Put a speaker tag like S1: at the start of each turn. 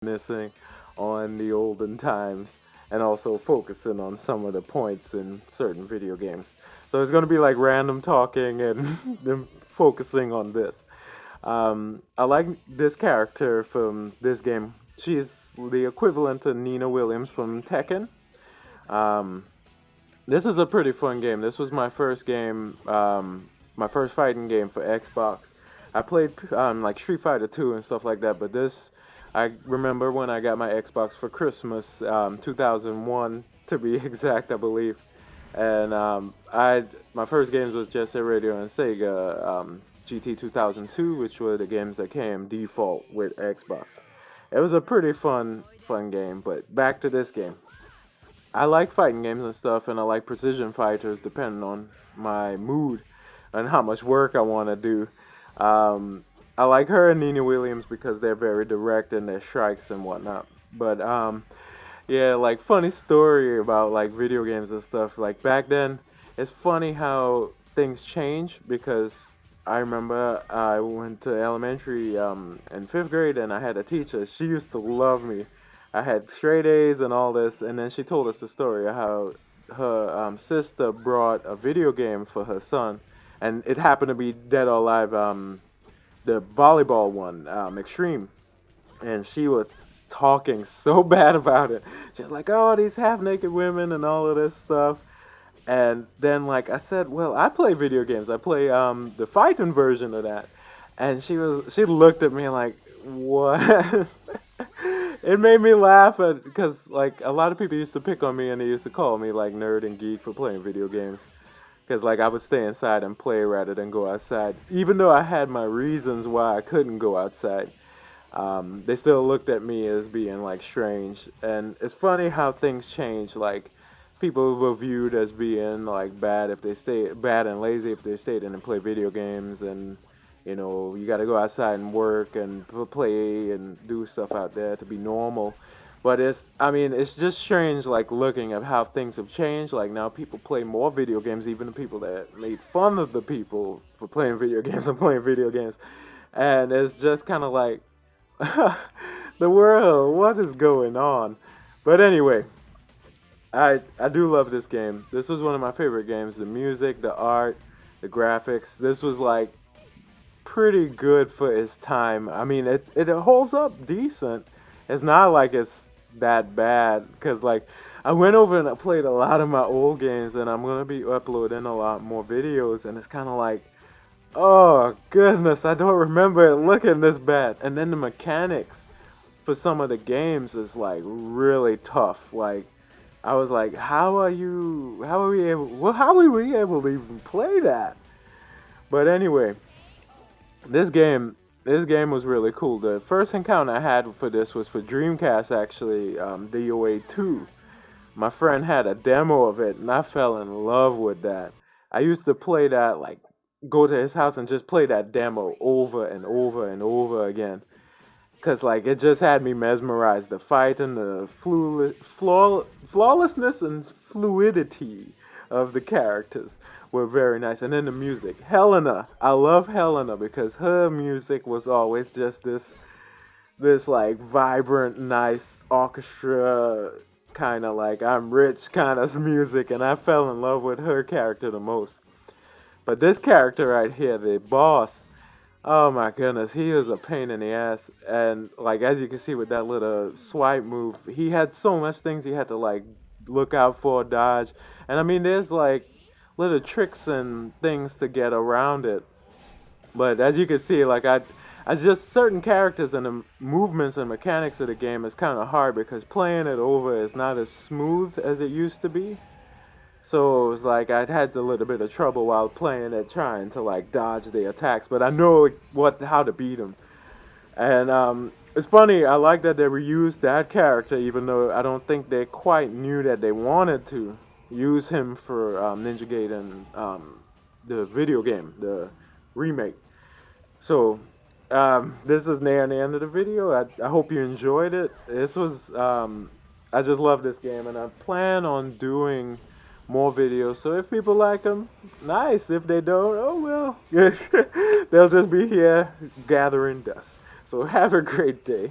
S1: reminiscing on the olden times and also focusing on some of the points in certain video games. So it's going to be like random talking and them focusing on this. I like this character from this game. She's the equivalent to Nina Williams from Tekken. Um, this is a pretty fun game. This was my first game, my first fighting game for Xbox. I played like Street Fighter 2 and stuff like that, but this, I remember when I got my Xbox for Christmas, 2001 to be exact, I believe. And my first games was Jet Set Radio and Sega, GT 2002, which were the games that came default with Xbox. It was a pretty fun game, but back to this game. I like fighting games and stuff, and I like precision fighters depending on my mood and how much work I want to do. I like her and Nina Williams because they're very direct in their strikes and whatnot. But yeah, like funny story about like video games and stuff. Like back then, it's funny how things change because I remember I went to elementary in fifth grade and I had a teacher. She used to love me. I had straight A's and all this, and then she told us the story of how her sister brought a video game for her son, and it happened to be Dead or Alive, the volleyball one, Extreme. And she was talking so bad about it. She was like, "Oh, these half-naked women and all of this stuff." And then, like I said, well, I play video games. I play the fighting version of that. And she looked at me like, "What?" It made me laugh because like a lot of people used to pick on me and they used to call me like nerd and geek for playing video games. Because like I would stay inside and play rather than go outside, even though I had my reasons why I couldn't go outside. They still looked at me as being like strange, and it's funny how things change. Like people were viewed as being like bad and lazy if they stayed in and play video games, and you got to go outside and work and play and do stuff out there to be normal. But I mean, it's just strange, like looking at how things have changed. Like now, people play more video games, even the people that made fun of the people for playing video games and playing video games, and it's just kind of like the world. What is going on? But anyway, I do love this game. This was one of my favorite games. The music, the art, the graphics. This was like pretty good for its time. I mean, it holds up decent. It's not like it's that bad because like I went over and I played a lot of my old games, and I'm gonna be uploading a lot more videos, and it's kind of like, oh goodness, I don't remember it looking this bad. And then the mechanics for some of the games is like really tough. Like I was like, how are we able to even play that? But anyway, this game was really cool. The first encounter I had for this was for Dreamcast, actually, DOA 2. My friend had a demo of it, and I fell in love with that. I used to play that, like, go to his house and just play that demo over and over and over again. Because, like, it just had me mesmerized. The fight and the flawlessness and fluidity of the characters were very nice. And then the music. Helena. I love Helena because her music was always just this like vibrant, nice orchestra kind of like I'm rich kind of music, and I fell in love with her character the most. But this character right here, the boss, oh my goodness, he is a pain in the ass. And like as you can see with that little swipe move, he had so much things he had to like look out for, dodge. And I mean there's like little tricks and things to get around it. But as you can see, like I just certain characters and the movements and mechanics of the game is kind of hard because playing it over is not as smooth as it used to be. So it was like I'd had a little bit of trouble while playing it, trying to like dodge the attacks. But I know how to beat them. And it's funny. I like that they reused that character, even though I don't think they quite knew that they wanted to use him for Ninja Gaiden, the video game, the remake. So this is near the end of the video. I hope you enjoyed it. I just love this game, and I plan on doing more videos. So if people like them, nice. If they don't, oh well. They'll just be here gathering dust. So have a great day.